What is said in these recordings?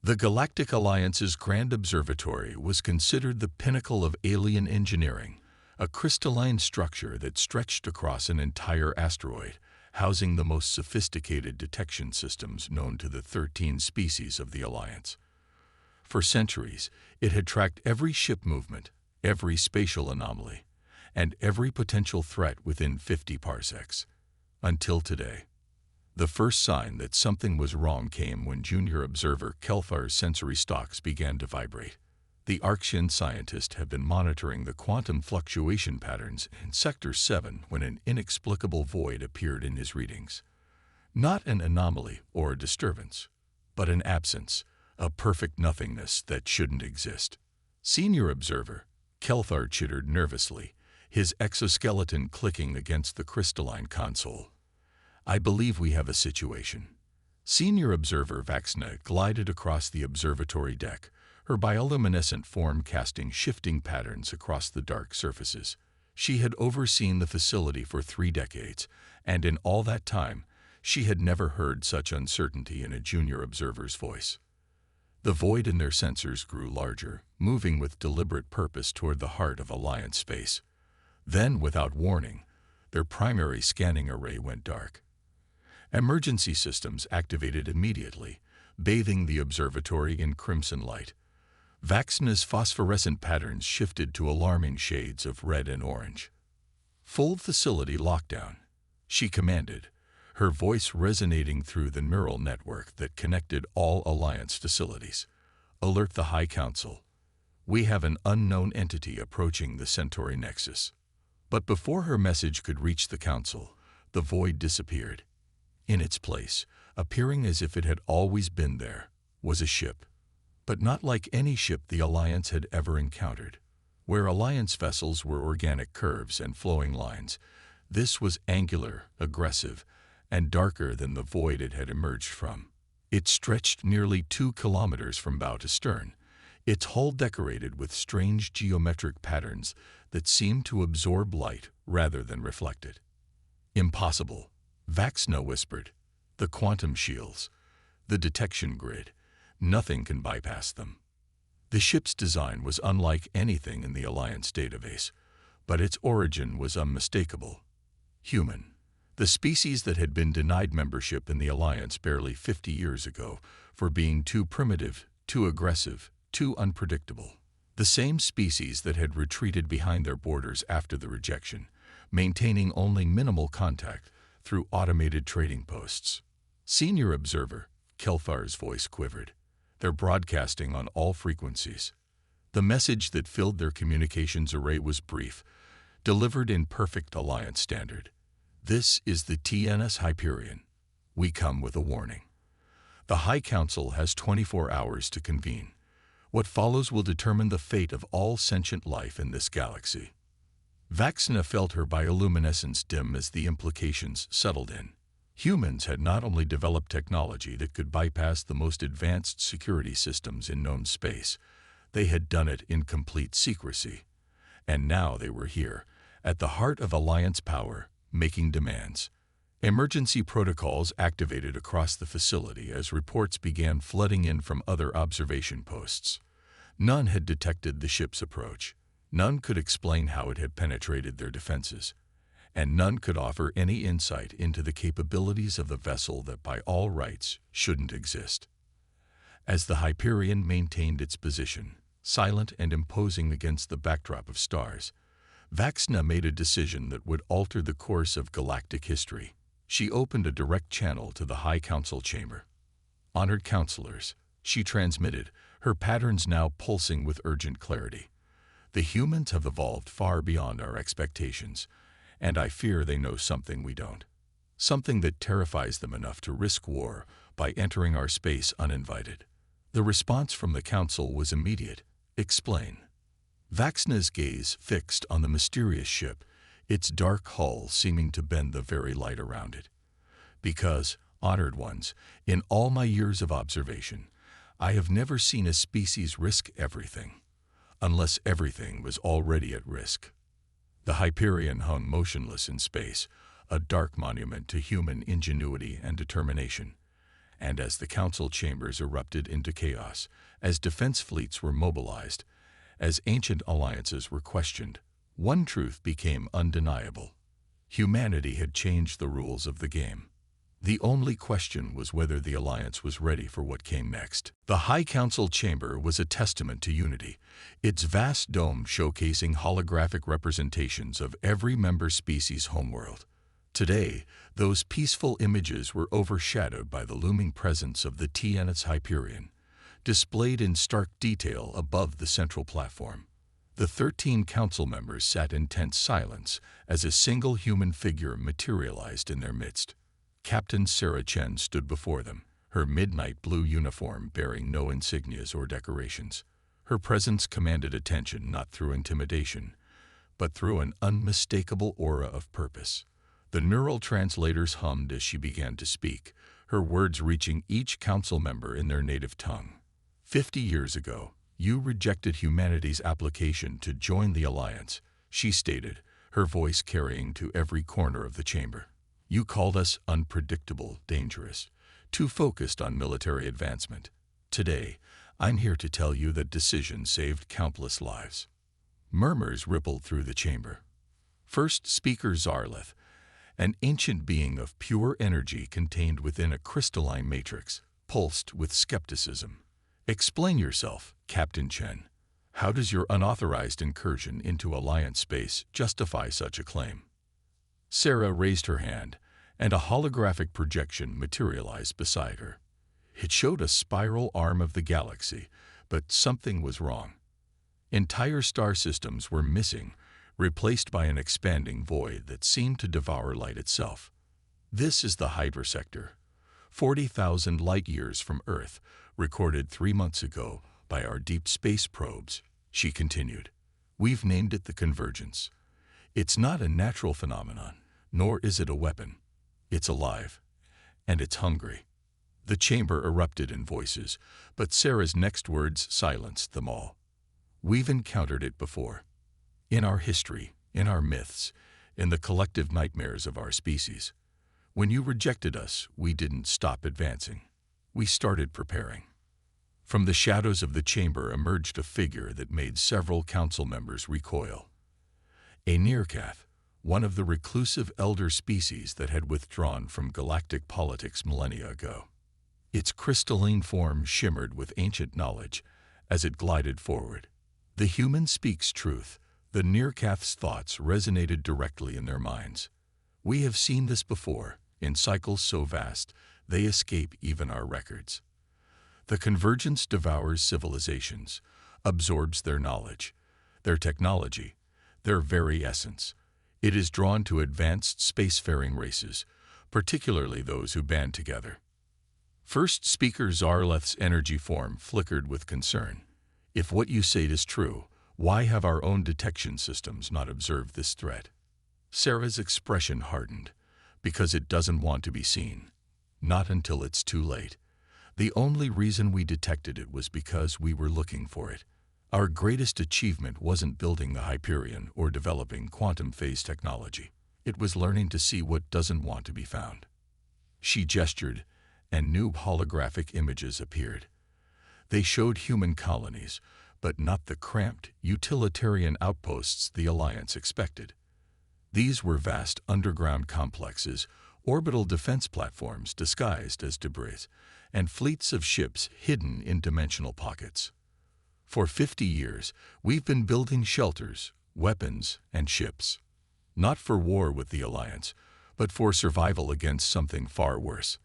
The Galactic Alliance's Grand Observatory was considered the pinnacle of alien engineering, a crystalline structure that stretched across an entire asteroid, housing the most sophisticated detection systems known to the 13 species of the Alliance. For centuries, it had tracked every ship movement, every spatial anomaly, and every potential threat within 50 parsecs. Until today. The first sign that something was wrong came when junior observer Kelfar's sensory stalks began to vibrate. The Arctian scientist had been monitoring the quantum fluctuation patterns in Sector 7 when an inexplicable void appeared in his readings. Not an anomaly or a disturbance, but an absence, a perfect nothingness that shouldn't exist. Senior observer Kelfar chittered nervously, his exoskeleton clicking against the crystalline console. "I believe we have a situation." Senior observer Vaxna glided across the observatory deck, her bioluminescent form casting shifting patterns across the dark surfaces. She had overseen the facility for 3 decades, and in all that time, she had never heard such uncertainty in a junior observer's voice. The void in their sensors grew larger, moving with deliberate purpose toward the heart of Alliance space. Then, without warning, their primary scanning array went dark. Emergency systems activated immediately, bathing the observatory in crimson light. Vaxna's phosphorescent patterns shifted to alarming shades of red and orange. "Full facility lockdown," she commanded, her voice resonating through the neural network that connected all Alliance facilities. "Alert the High Council. We have an unknown entity approaching the Centauri Nexus." But before her message could reach the Council, the void disappeared. In its place, appearing as if it had always been there, was a ship. But not like any ship the Alliance had ever encountered. Where Alliance vessels were organic curves and flowing lines, this was angular, aggressive, and darker than the void it had emerged from. It stretched nearly 2 kilometers from bow to stern, its hull decorated with strange geometric patterns that seemed to absorb light rather than reflect it. "Impossible," Vaxna whispered. "The quantum shields, the detection grid, nothing can bypass them." The ship's design was unlike anything in the Alliance database, but its origin was unmistakable. Human. The species that had been denied membership in the Alliance barely 50 years ago for being too primitive, too aggressive, too unpredictable. The same species that had retreated behind their borders after the rejection, maintaining only minimal contact through automated trading posts. Senior observer, Kelfar's voice quivered. "They're broadcasting on all frequencies." The message that filled their communications array was brief, delivered in perfect Alliance standard. "This is the TNS Hyperion. We come with a warning. The High Council has 24 hours to convene. What follows will determine the fate of all sentient life in this galaxy." Vaxna felt her bioluminescence dim as the implications settled in. Humans had not only developed technology that could bypass the most advanced security systems in known space, they had done it in complete secrecy. And now they were here, at the heart of Alliance power, making demands. Emergency protocols activated across the facility as reports began flooding in from other observation posts. None had detected the ship's approach. None could explain how it had penetrated their defenses, and none could offer any insight into the capabilities of the vessel that by all rights shouldn't exist. As the Hyperion maintained its position, silent and imposing against the backdrop of stars, Vaxna made a decision that would alter the course of galactic history. She opened a direct channel to the High Council chamber. "Honored counselors," she transmitted, her patterns now pulsing with urgent clarity. "The humans have evolved far beyond our expectations, and I fear they know something we don't. Something that terrifies them enough to risk war by entering our space uninvited." The response from the Council was immediate. "Explain." Vaxna's gaze fixed on the mysterious ship, its dark hull seeming to bend the very light around it. "Because, honored ones, in all my years of observation, I have never seen a species risk everything, unless everything was already at risk." The Hyperion hung motionless in space, a dark monument to human ingenuity and determination. And as the council chambers erupted into chaos, as defense fleets were mobilized, as ancient alliances were questioned, one truth became undeniable. Humanity had changed the rules of the game. The only question was whether the alliance was ready for what came next. The High Council chamber was a testament to unity, its vast dome showcasing holographic representations of every member species' homeworld. Today, those peaceful images were overshadowed by the looming presence of the TNS Hyperion, displayed in stark detail above the central platform. The 13 council members sat in tense silence as a single human figure materialized in their midst. Captain Sarah Chen stood before them, her midnight blue uniform bearing no insignias or decorations. Her presence commanded attention not through intimidation, but through an unmistakable aura of purpose. The neural translators hummed as she began to speak, her words reaching each council member in their native tongue. 50 years ago, you rejected humanity's application to join the Alliance, she stated, her voice carrying to every corner of the chamber. You called us unpredictable, dangerous, too focused on military advancement. Today, I'm here to tell you that decision saved countless lives. Murmurs rippled through the chamber. First speaker Zarleth, an ancient being of pure energy contained within a crystalline matrix, pulsed with skepticism. Explain yourself, Captain Chen. How does your unauthorized incursion into Alliance space justify such a claim? Sarah raised her hand, and a holographic projection materialized beside her. It showed a spiral arm of the galaxy, but something was wrong. Entire star systems were missing, replaced by an expanding void that seemed to devour light itself. This is the Hydra sector, 40,000 light-years from Earth, recorded 3 months ago by our deep space probes, she continued. We've named it the convergence. It's not a natural phenomenon, nor is it a weapon. It's alive, and it's hungry. The chamber erupted in voices, but Sarah's next words silenced them all. We've encountered it before. In our history, in our myths, in the collective nightmares of our species. When you rejected us, we didn't stop advancing. We started preparing. From the shadows of the chamber emerged a figure that made several council members recoil. A Nearcath, one of the reclusive elder species that had withdrawn from galactic politics millennia ago. Its crystalline form shimmered with ancient knowledge as it glided forward. The human speaks truth. The Nearcath's thoughts resonated directly in their minds. We have seen this before, in cycles so vast, they escape even our records. The convergence devours civilizations, absorbs their knowledge, their technology, their very essence. It is drawn to advanced spacefaring races, particularly those who band together. First speaker Zarleth's energy form flickered with concern. If what you say is true, why have our own detection systems not observed this threat? Sarah's expression hardened. Because it doesn't want to be seen. Not until it's too late. The only reason we detected it was because we were looking for it. Our greatest achievement wasn't building the Hyperion or developing quantum phase technology. It was learning to see what doesn't want to be found. She gestured, and new holographic images appeared. They showed human colonies, but not the cramped, utilitarian outposts the Alliance expected. These were vast underground complexes, orbital defense platforms disguised as debris, and fleets of ships hidden in dimensional pockets. For 50 years, we've been building shelters, weapons, and ships. Not for war with the Alliance, but for survival against something far worse.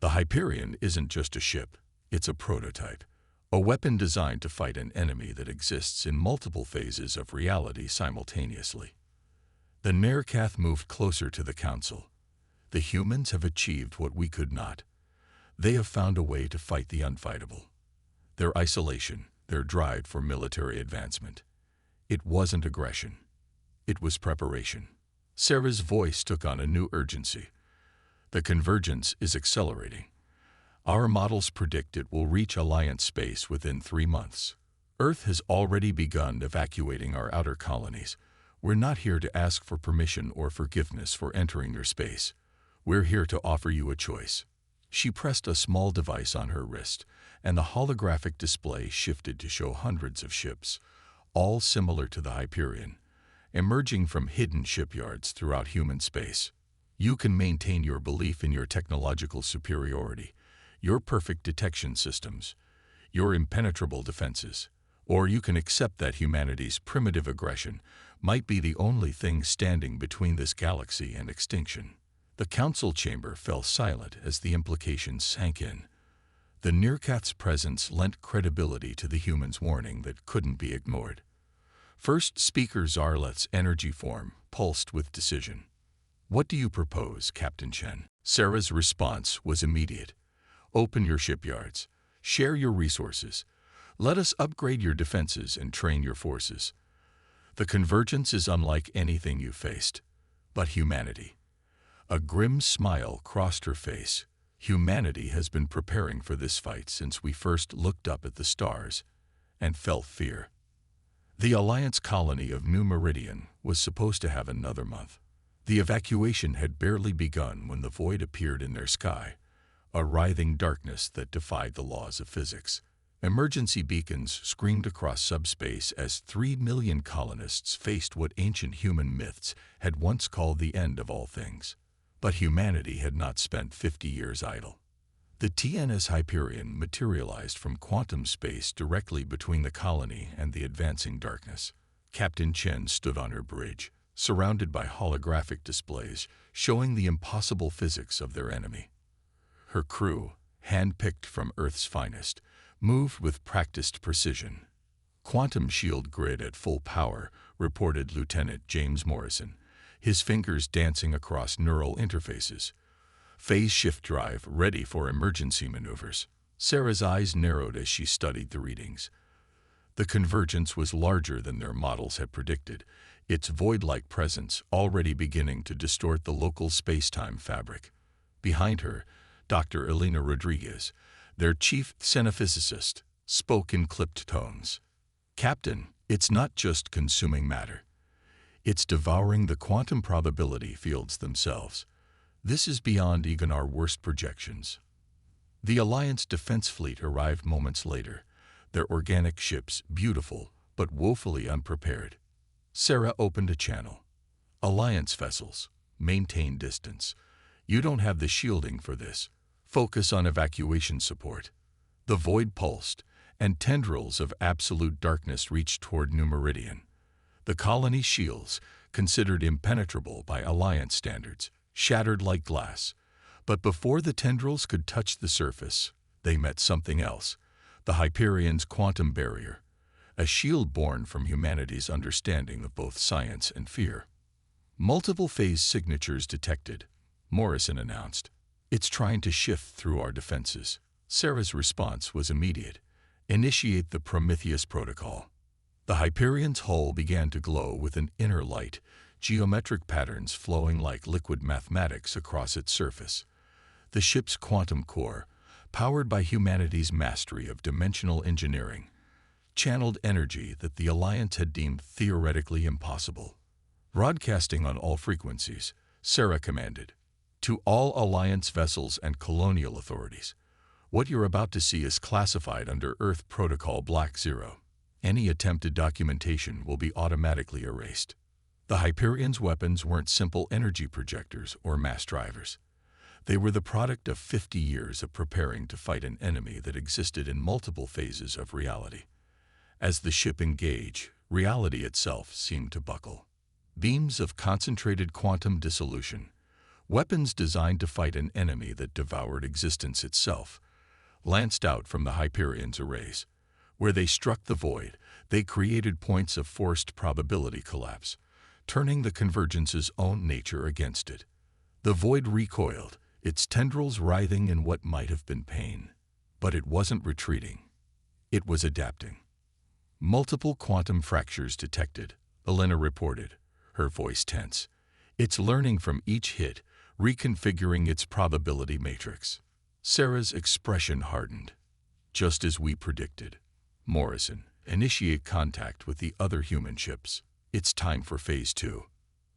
The Hyperion isn't just a ship, it's a prototype. A weapon designed to fight an enemy that exists in multiple phases of reality simultaneously. The Nearcath moved closer to the Council. The humans have achieved what we could not. They have found a way to fight the unfightable. Their isolation, their drive for military advancement. It wasn't aggression. It was preparation. Sarah's voice took on a new urgency. The convergence is accelerating. Our models predict it will reach Alliance space within 3 months. Earth has already begun evacuating our outer colonies. We're not here to ask for permission or forgiveness for entering your space. We're here to offer you a choice. She pressed a small device on her wrist, and the holographic display shifted to show hundreds of ships, all similar to the Hyperion, emerging from hidden shipyards throughout human space. You can maintain your belief in your technological superiority, your perfect detection systems, your impenetrable defenses, or you can accept that humanity's primitive aggression might be the only thing standing between this galaxy and extinction. The council chamber fell silent as the implications sank in. The Nirkath's presence lent credibility to the humans' warning that couldn't be ignored. First speaker Zarleth's energy form pulsed with decision. "What do you propose, Captain Chen?" Sarah's response was immediate. "Open your shipyards. Share your resources. Let us upgrade your defenses and train your forces. The convergence is unlike anything you faced. But humanity." A grim smile crossed her face. "Humanity has been preparing for this fight since we first looked up at the stars and felt fear." The Alliance colony of New Meridian was supposed to have another month. The evacuation had barely begun when the void appeared in their sky, a writhing darkness that defied the laws of physics. Emergency beacons screamed across subspace as 3 million colonists faced what ancient human myths had once called the end of all things. But humanity had not spent 50 years idle. The TNS Hyperion materialized from quantum space directly between the colony and the advancing darkness. Captain Chen stood on her bridge, surrounded by holographic displays showing the impossible physics of their enemy. Her crew, hand-picked from Earth's finest, moved with practiced precision. "Quantum shield grid at full power," reported Lieutenant James Morrison, his fingers dancing across neural interfaces. "Phase shift drive ready for emergency maneuvers." Sarah's eyes narrowed as she studied the readings. The convergence was larger than their models had predicted, its void-like presence already beginning to distort the local space-time fabric. Behind her, Dr. Elena Rodriguez, their chief xenophysicist, spoke in clipped tones. "Captain, it's not just consuming matter. It's devouring the quantum probability fields themselves. This is beyond even our worst projections." The Alliance defense fleet arrived moments later, their organic ships beautiful but woefully unprepared. Sarah opened a channel. "Alliance vessels, maintain distance. You don't have the shielding for this. Focus on evacuation support." The void pulsed, and tendrils of absolute darkness reached toward New Meridian. The colony's shields, considered impenetrable by Alliance standards, shattered like glass. But before the tendrils could touch the surface, they met something else: the Hyperion's quantum barrier, a shield born from humanity's understanding of both science and fear. "Multiple phase signatures detected," Morrison announced. "It's trying to shift through our defenses." Sarah's response was immediate. "Initiate the Prometheus protocol." The Hyperion's hull began to glow with an inner light, geometric patterns flowing like liquid mathematics across its surface. The ship's quantum core, powered by humanity's mastery of dimensional engineering, channeled energy that the Alliance had deemed theoretically impossible. Broadcasting on all frequencies, Sarah commanded, "To all Alliance vessels and colonial authorities, what you're about to see is classified under Earth Protocol Black Zero. Any attempted documentation will be automatically erased." The Hyperion's weapons weren't simple energy projectors or mass drivers. They were the product of 50 years of preparing to fight an enemy that existed in multiple phases of reality. As the ship engaged, reality itself seemed to buckle. Beams of concentrated quantum dissolution, weapons designed to fight an enemy that devoured existence itself, lanced out from the Hyperion's arrays. Where they struck the void, they created points of forced probability collapse, turning the convergence's own nature against it. The void recoiled, its tendrils writhing in what might have been pain. But it wasn't retreating. It was adapting. "Multiple quantum fractures detected," Elena reported, her voice tense. "It's learning from each hit, reconfiguring its probability matrix." Sarah's expression hardened. "Just as we predicted. Morrison, initiate contact with the other human ships. It's time for Phase 2.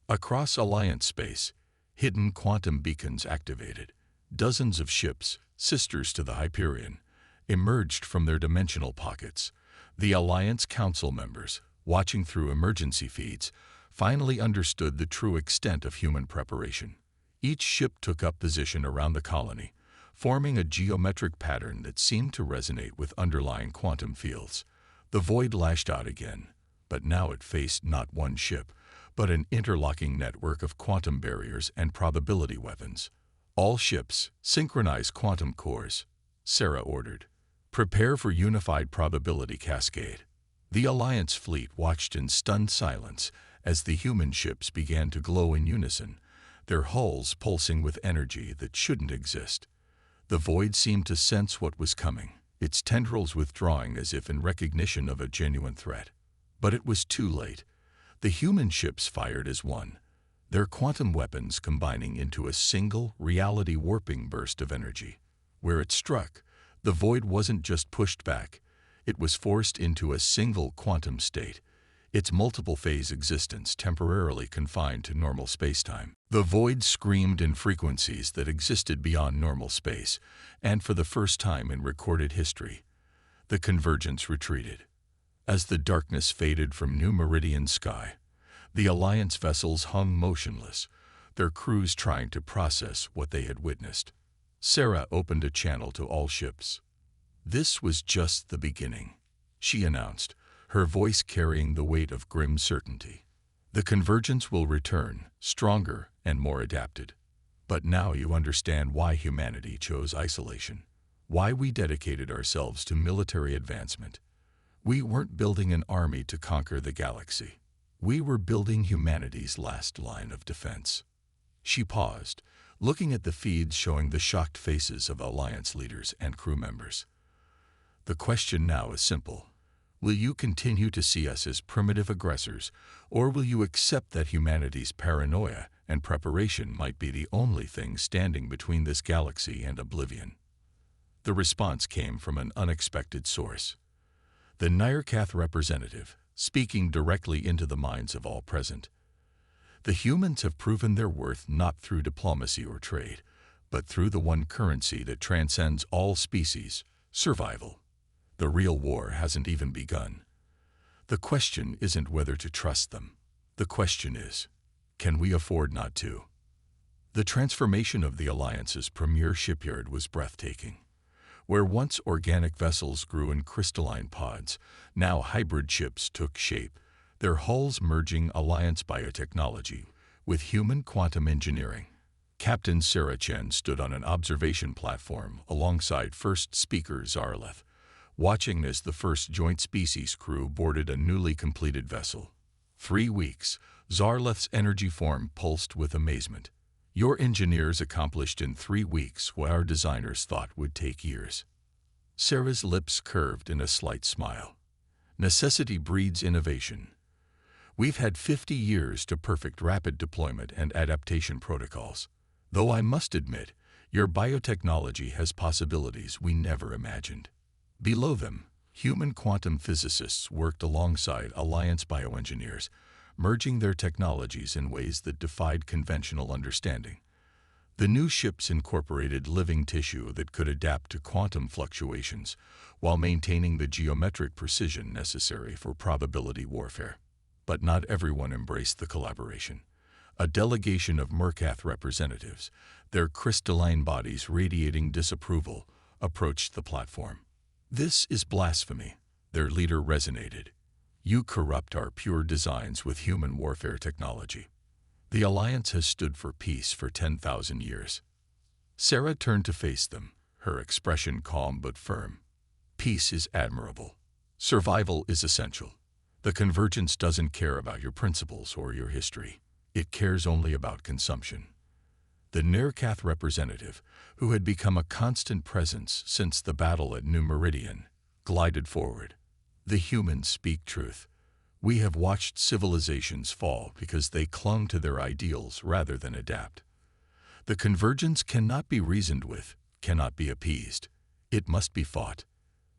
Across Alliance space, hidden quantum beacons activated. Dozens of ships, sisters to the Hyperion, emerged from their dimensional pockets. The Alliance Council members, watching through emergency feeds, finally understood the true extent of human preparation. Each ship took up position around the colony, forming a geometric pattern that seemed to resonate with underlying quantum fields. The void lashed out again, but now it faced not one ship, but an interlocking network of quantum barriers and probability weapons. All ships, synchronize quantum cores, Sarah ordered. Prepare for unified probability cascade. The Alliance fleet watched in stunned silence as the human ships began to glow in unison, their hulls pulsing with energy that shouldn't exist. The void seemed to sense what was coming, its tendrils withdrawing as if in recognition of a genuine threat. But it was too late. The human ships fired as one, their quantum weapons combining into a single, reality-warping burst of energy. Where it struck, the void wasn't just pushed back, it was forced into a single quantum state, its multiple-phase existence temporarily confined to normal spacetime. The void screamed in frequencies that existed beyond normal space, and for the first time in recorded history, the convergence retreated. As the darkness faded from New Meridian's sky, the Alliance vessels hung motionless, their crews trying to process what they had witnessed. Sarah opened a channel to all ships. "This was just the beginning," she announced, her voice carrying the weight of grim certainty. "The convergence will return, stronger and more adapted. But now you understand why humanity chose isolation, why we dedicated ourselves to military advancement. We weren't building an army to conquer the galaxy. We were building humanity's last line of defense." She paused, looking at the feeds showing the shocked faces of Alliance leaders and crew members. "The question now is simple. Will you continue to see us as primitive aggressors, or will you accept that humanity's paranoia and preparation might be the only thing standing between this galaxy and oblivion?" The response came from an unexpected source. The Nyrcath representative, speaking directly into the minds of all present. "The humans have proven their worth not through diplomacy or trade, but through the one currency that transcends all species, survival. The real war hasn't even begun. The question isn't whether to trust them. The question is, can we afford not to?" The transformation of the Alliance's premier shipyard was breathtaking. Where once organic vessels grew in crystalline pods, now hybrid ships took shape, their hulls merging Alliance biotechnology with human quantum engineering. Captain Sarah Chen stood on an observation platform alongside First Speaker Zarleth, watching as the first joint species crew boarded a newly completed vessel. 3 weeks, Zarleth's energy form pulsed with amazement. "Your engineers accomplished in 3 weeks what our designers thought would take years." Sarah's lips curved in a slight smile. "Necessity breeds innovation. We've had 50 years to perfect rapid deployment and adaptation protocols. Though I must admit, your biotechnology has possibilities we never imagined." Below them, human quantum physicists worked alongside Alliance bioengineers, merging their technologies in ways that defied conventional understanding. The new ships incorporated living tissue that could adapt to quantum fluctuations while maintaining the geometric precision necessary for probability warfare. But not everyone embraced the collaboration. A delegation of Nyrcath representatives, their crystalline bodies radiating disapproval, approached the platform. "This is blasphemy," their leader resonated. "You corrupt our pure designs with human warfare technology. The Alliance has stood for peace for 10,000 years." Sarah turned to face them, her expression calm but firm. "Peace is admirable. Survival is essential. The convergence doesn't care about your principles or your history. It cares only about consumption." The Nyrcath representative, who had become a constant presence since the battle at New Meridian, glided forward. "The humans speak truth. We have watched civilizations fall because they clung to their ideals rather than adapt. The convergence cannot be reasoned with, cannot be appeased. It must be fought."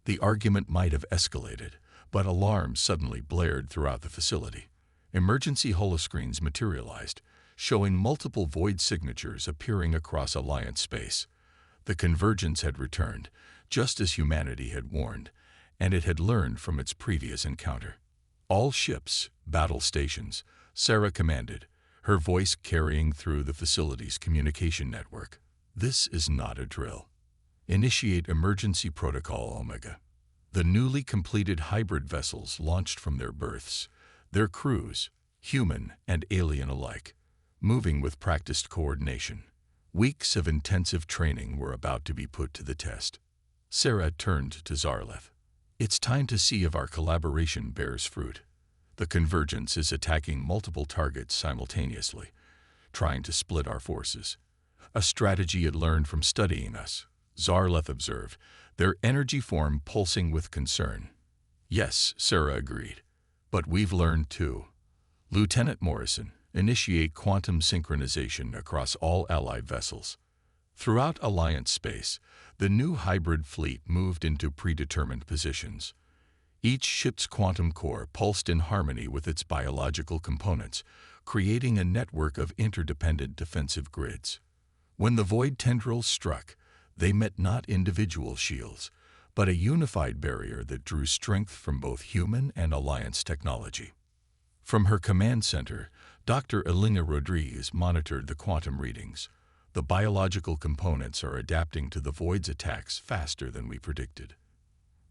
The argument might have escalated, but alarms suddenly blared throughout the facility. Emergency holoscreens materialized, showing multiple void signatures appearing across Alliance space. The convergence had returned, just as humanity had warned, and it had learned from its previous encounter. All ships, battle stations, Sarah commanded, her voice carrying through the facility's communication network. This is not a drill. Initiate emergency protocol Omega. The newly completed hybrid vessels launched from their berths, their crews, human and alien alike, moving with practiced coordination. Weeks of intensive training were about to be put to the test. Sarah turned to Zarleth. It's time to see if our collaboration bears fruit. The convergence is attacking multiple targets simultaneously, trying to split our forces. A strategy it learned from studying us, Zarleth observed, their energy form pulsing with concern. Yes, Sarah agreed. But we've learned too. Lieutenant Morrison, initiate quantum synchronization across all Allied vessels. Throughout Alliance space, the new hybrid fleet moved into predetermined positions. Each ship's quantum core pulsed in harmony with its biological components, creating a network of interdependent defensive grids. When the void tendrils struck, they met not individual shields, but a unified barrier that drew strength from both human and Alliance technology. From her command center, Dr. Elena Rodriguez monitored the quantum readings. The biological components are adapting to the void's attacks faster than we predicted.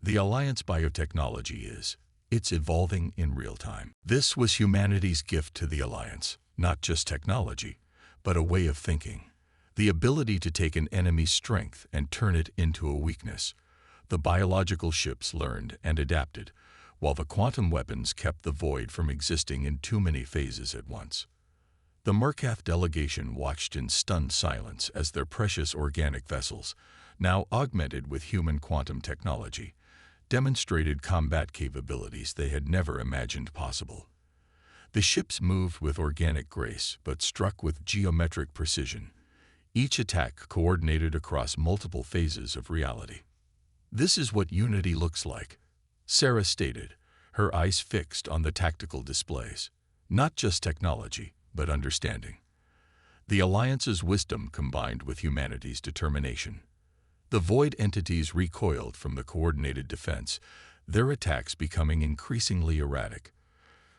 The Alliance biotechnology it's evolving in real time. This was humanity's gift to the Alliance, not just technology, but a way of thinking. The ability to take an enemy's strength and turn it into a weakness. The biological ships learned and adapted, while the quantum weapons kept the void from existing in too many phases at once. The Mercath delegation watched in stunned silence as their precious organic vessels, now augmented with human quantum technology, demonstrated combat capabilities they had never imagined possible. The ships moved with organic grace but struck with geometric precision, each attack coordinated across multiple phases of reality. This is what unity looks like, Sarah stated, her eyes fixed on the tactical displays. Not just technology, but understanding. The Alliance's wisdom combined with humanity's determination. The void entities recoiled from the coordinated defense, their attacks becoming increasingly erratic.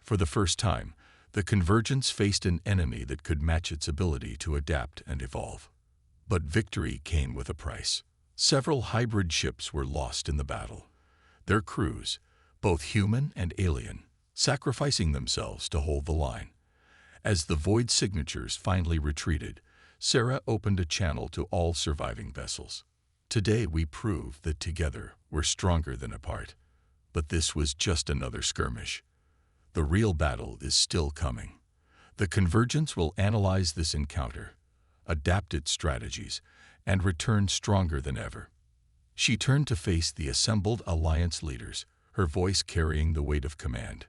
For the first time, the convergence faced an enemy that could match its ability to adapt and evolve. But victory came with a price. Several hybrid ships were lost in the battle. Their crews, both human and alien, sacrificing themselves to hold the line. As the void signatures finally retreated, Sarah opened a channel to all surviving vessels. Today we prove that together we're stronger than apart. But this was just another skirmish. The real battle is still coming. The convergence will analyze this encounter, adapt its strategies, and return stronger than ever. She turned to face the assembled Alliance leaders, her voice carrying the weight of command.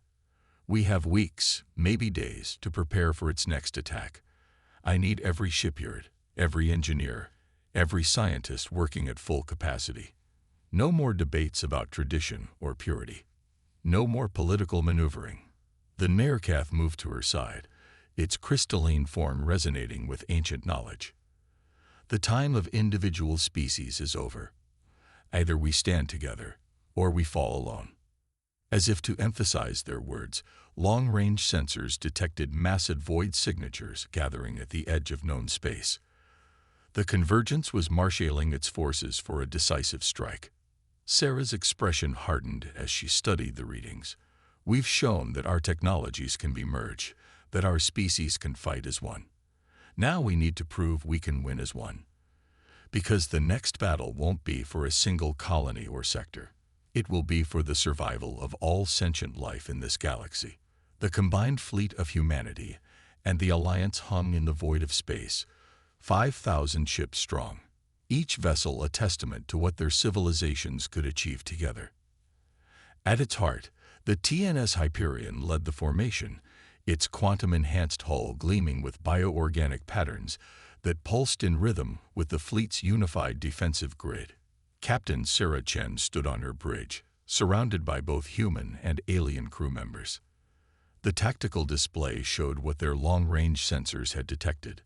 We have weeks, maybe days, to prepare for its next attack. I need every shipyard, every engineer, every scientist working at full capacity. No more debates about tradition or purity. No more political maneuvering. The Mercath moved to her side, its crystalline form resonating with ancient knowledge. The time of individual species is over. Either we stand together, or we fall alone. As if to emphasize their words, long-range sensors detected massive void signatures gathering at the edge of known space. The convergence was marshaling its forces for a decisive strike. Sarah's expression hardened as she studied the readings. We've shown that our technologies can be merged, that our species can fight as one. Now we need to prove we can win as one. Because the next battle won't be for a single colony or sector. It will be for the survival of all sentient life in this galaxy. The combined fleet of humanity and the Alliance hung in the void of space, 5,000 ships strong, each vessel a testament to what their civilizations could achieve together. At its heart, the TNS Hyperion led the formation, its quantum-enhanced hull gleaming with bioorganic patterns that pulsed in rhythm with the fleet's unified defensive grid. Captain Sarah Chen stood on her bridge, surrounded by both human and alien crew members. The tactical display showed what their long-range sensors had detected.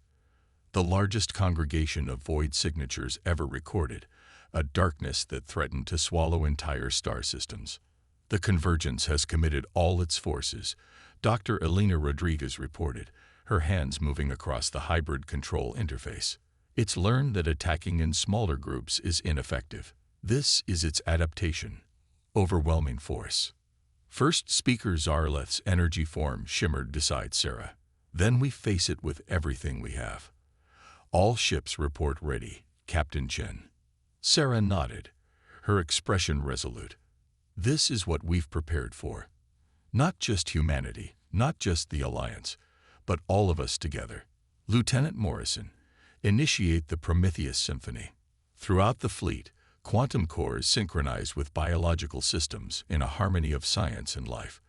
the largest congregation of void signatures ever recorded, a darkness that threatened to swallow entire star systems. The convergence has committed all its forces, Dr. Elena Rodriguez reported, her hands moving across the hybrid control interface. It's learned that attacking in smaller groups is ineffective. This is its adaptation. Overwhelming force. First Speaker Zarleth's energy form shimmered beside Sarah. Then we face it with everything we have. All ships report ready, Captain Chen. Sarah nodded, her expression resolute. This is what we've prepared for. Not just humanity, not just the Alliance, but all of us together. Lieutenant Morrison, initiate the Prometheus Symphony. Throughout the fleet, quantum cores synchronized with biological systems in a harmony of science and life.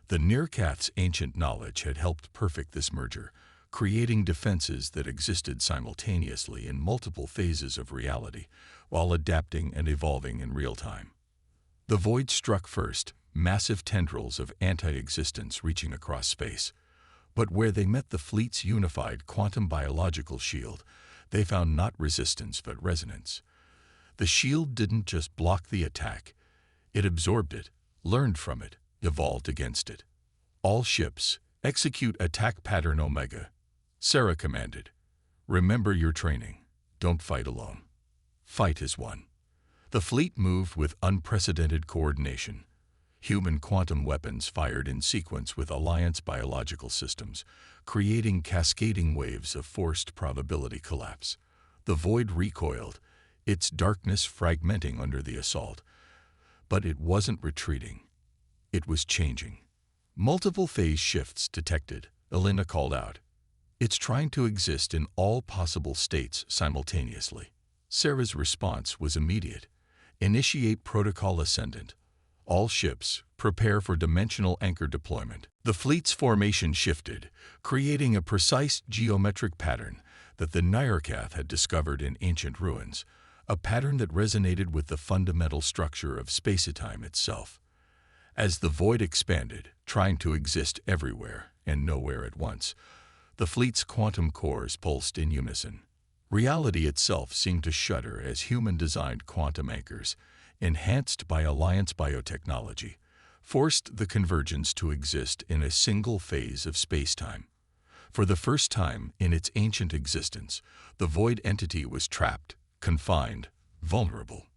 The Nirkath's ancient knowledge had helped perfect this merger, creating defenses that existed simultaneously in multiple phases of reality, while adapting and evolving in real time. The void struck first, massive tendrils of anti-existence reaching across space. But where they met the fleet's unified quantum biological shield, they found not resistance but resonance. The shield didn't just block the attack, it absorbed it, learned from it, evolved against it. All ships, execute attack pattern Omega. Sarah commanded. Remember your training. Don't fight alone. Fight as one. The fleet moved with unprecedented coordination. Human quantum weapons fired in sequence with Alliance biological systems, creating cascading waves of forced probability collapse. The void recoiled, its darkness fragmenting under the assault. But it wasn't retreating. It was changing. Multiple phase shifts detected, Elena called out. It's trying to exist in all possible states simultaneously. Sarah's response was immediate. Initiate Protocol Ascendant. All ships, prepare for dimensional anchor deployment. The fleet's formation shifted, creating a precise geometric pattern that the Nirkath had discovered in ancient ruins, a pattern that resonated with the fundamental structure of space-time itself. As the void expanded, trying to exist everywhere and nowhere at once, the fleet's quantum cores pulsed in unison. Reality itself seemed to shudder as human-designed quantum anchors, enhanced by Alliance biotechnology, forced the convergence to exist in a single phase of space-time. For the first time in its ancient existence, the void entity was trapped, confined, vulnerable.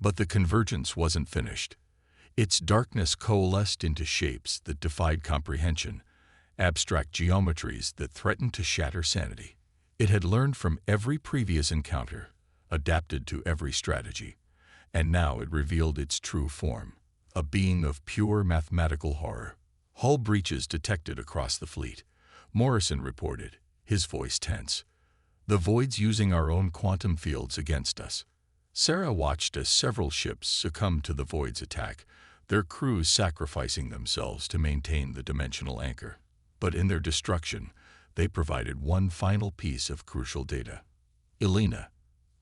But the convergence wasn't finished. Its darkness coalesced into shapes that defied comprehension, abstract geometries that threatened to shatter sanity. It had learned from every previous encounter, adapted to every strategy, and now it revealed its true form, a being of pure mathematical horror. Hull breaches detected across the fleet, Morrison reported, his voice tense. The void's using our own quantum fields against us. Sarah watched as several ships succumbed to the void's attack, their crews sacrificing themselves to maintain the dimensional anchor. But in their destruction, they provided one final piece of crucial data. Elena,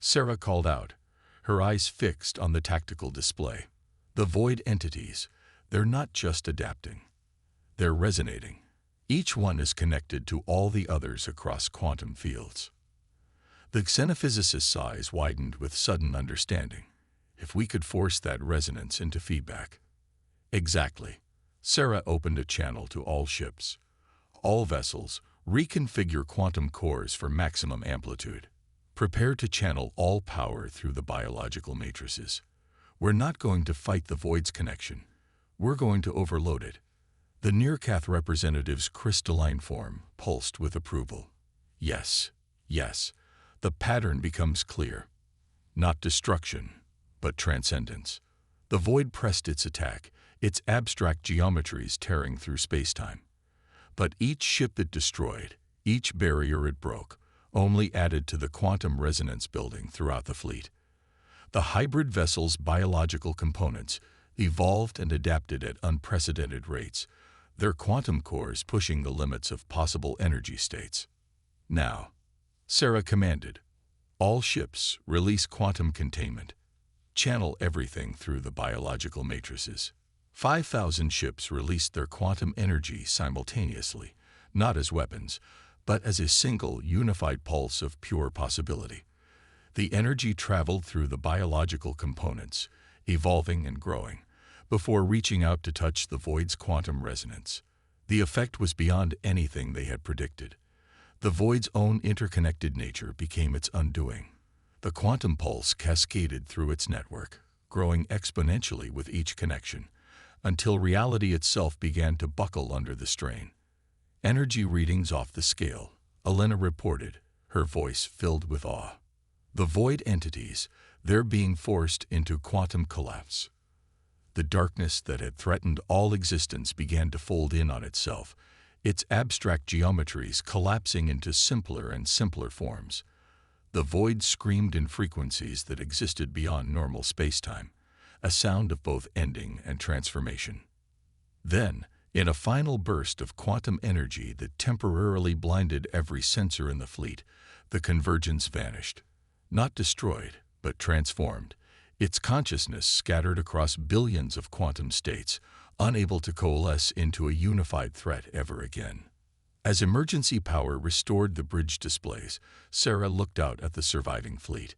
Sarah called out, her eyes fixed on the tactical display. The void entities, they're not just adapting. They're resonating. Each one is connected to all the others across quantum fields. The xenophysicist's eyes widened with sudden understanding. If we could force that resonance into feedback. Exactly. Sarah opened a channel to all ships. All vessels, reconfigure quantum cores for maximum amplitude. Prepare to channel all power through the biological matrices. We're not going to fight the void's connection. We're going to overload it. The Nirkath representative's crystalline form pulsed with approval. Yes, yes, the pattern becomes clear. Not destruction, but transcendence. The void pressed its attack, its abstract geometries tearing through space-time. But each ship it destroyed, each barrier it broke, only added to the quantum resonance building throughout the fleet. The hybrid vessel's biological components evolved and adapted at unprecedented rates, their quantum cores pushing the limits of possible energy states. Now, Sarah commanded, all ships release quantum containment. Channel everything through the biological matrices. 5,000 ships released their quantum energy simultaneously, not as weapons, but as a single, unified pulse of pure possibility. The energy traveled through the biological components, evolving and growing, before reaching out to touch the void's quantum resonance. The effect was beyond anything they had predicted. The void's own interconnected nature became its undoing. The quantum pulse cascaded through its network, growing exponentially with each connection, until reality itself began to buckle under the strain. Energy readings off the scale, Elena reported, her voice filled with awe. The void entities, they're being forced into quantum collapse. The darkness that had threatened all existence began to fold in on itself, its abstract geometries collapsing into simpler and simpler forms. The void screamed in frequencies that existed beyond normal spacetime, a sound of both ending and transformation. Then, in a final burst of quantum energy that temporarily blinded every sensor in the fleet, the convergence vanished. Not destroyed, but transformed, its consciousness scattered across billions of quantum states, unable to coalesce into a unified threat ever again. As emergency power restored the bridge displays, Sarah looked out at the surviving fleet.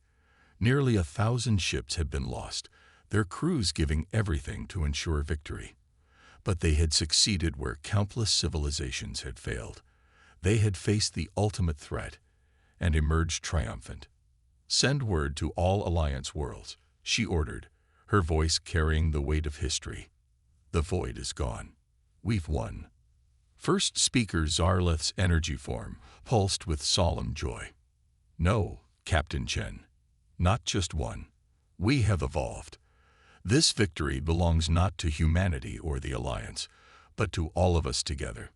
Nearly 1,000 ships had been lost, their crews giving everything to ensure victory. But they had succeeded where countless civilizations had failed. They had faced the ultimate threat and emerged triumphant. "Send word to all Alliance worlds," she ordered, her voice carrying the weight of history. "The void is gone. We've won." First speaker Zarleth's energy form pulsed with solemn joy. "No, Captain Chen. Not just one. We have evolved. This victory belongs not to humanity or the Alliance, but to all of us together.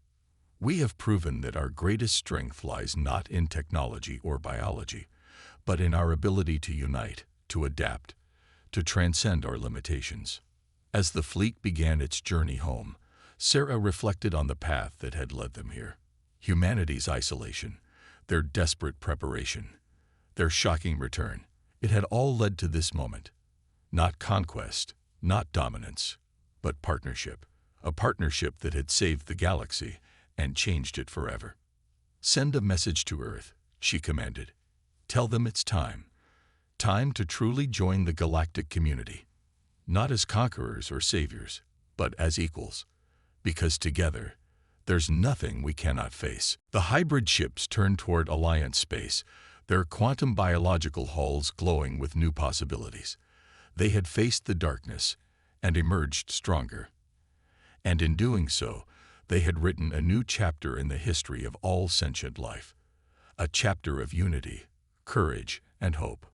We have proven that our greatest strength lies not in technology or biology, but in our ability to unite, to adapt, to transcend our limitations." As the fleet began its journey home, Sarah reflected on the path that had led them here. Humanity's isolation, their desperate preparation, their shocking return, it had all led to this moment. Not conquest, not dominance, but partnership. A partnership that had saved the galaxy and changed it forever. "Send a message to Earth," she commanded. "Tell them it's time. Time to truly join the galactic community. Not as conquerors or saviors, but as equals. Because together, there's nothing we cannot face." The hybrid ships turned toward Alliance space, their quantum biological hulls glowing with new possibilities. They had faced the darkness and emerged stronger. And in doing so, they had written a new chapter in the history of all sentient life. A chapter of unity, courage, and hope.